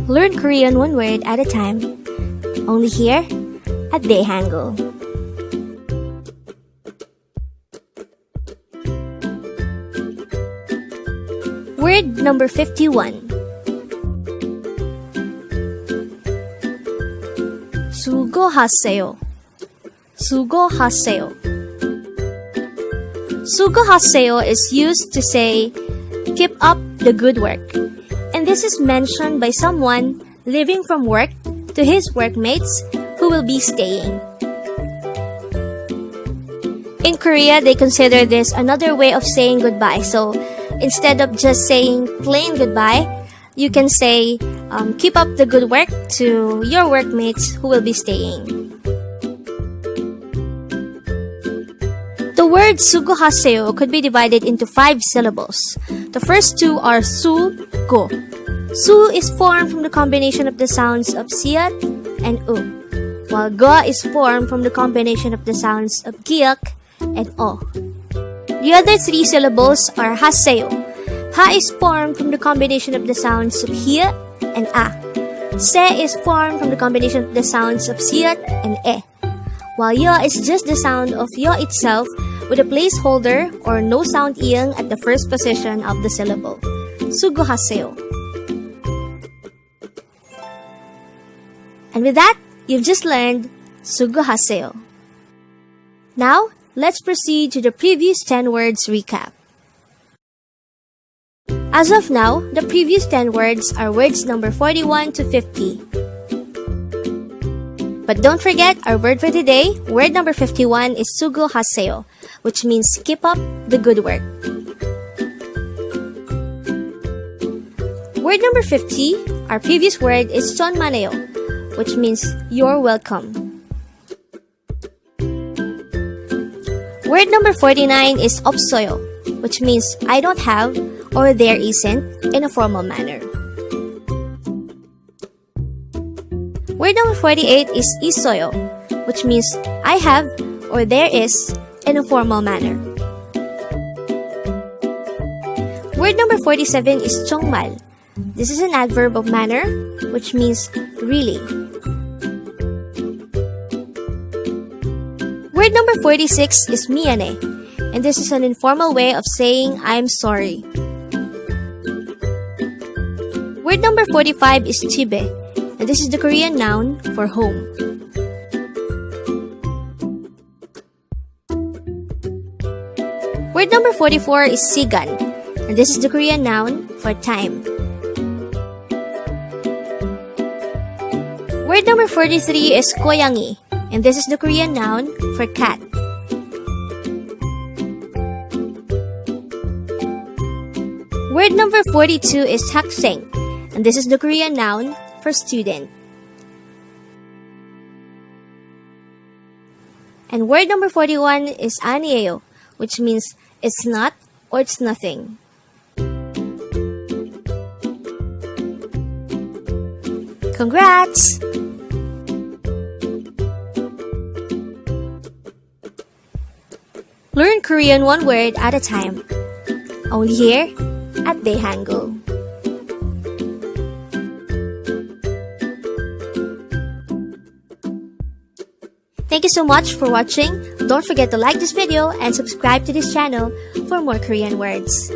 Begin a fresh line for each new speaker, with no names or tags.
Learn Korean one word at a time. Only here at Dae-Hangul. Word number 51. Sugohaseyo. Sugohaseyo. Sugohaseyo is used to say, keep up the good work. And this is mentioned by someone leaving from work to his workmates who will be staying. In Korea, they consider this another way of saying goodbye. So instead of just saying plain goodbye, you can say, keep up the good work to your workmates who will be staying. The word sugohaseyo could be divided into 5 syllables. The first 2 are su-go. Su is formed from the combination of the sounds of siyat and u, while go is formed from the combination of the sounds of giyak and o. The other 3 syllables are haseyo. Ha is formed from the combination of the sounds of hiya and a. Se is formed from the combination of the sounds of siyat and e, while yo is just the sound of yo itself with a placeholder or no sound iyang at the first position of the syllable. Sugohaseyo. And with that, you've just learned Sugohaseyo. Now, let's proceed to the previous 10 words recap. As of now, the previous 10 words are words number 41 to 50. But don't forget our word for today. Word number 51 is sugohaseyo, which means keep up the good work. Word number 50, our previous word is chonmaneo, which means you're welcome. Word number 49 is opsoyo, which means I don't have or there isn't in a formal manner. Word number 48 is isoyo, which means I have or there is in a formal manner. Word number 47 is chongmal. This is an adverb of manner, which means really. Word number 46 is miyane, and this is an informal way of saying I'm sorry. Word number 45 is chibe, and this is the Korean noun for home. Word number 44 is sigan, and this is the Korean noun for time. Word number 43 is koyangi, and this is the Korean noun for cat. Word number 42 is hakseng, and this is the Korean noun for student. And word number 41 is anieo, which means it's not or it's nothing. Congrats! Learn Korean one word at a time. Only here at Dae-Hangul. Thank you so much for watching. Don't forget to like this video and subscribe to this channel for more Korean words.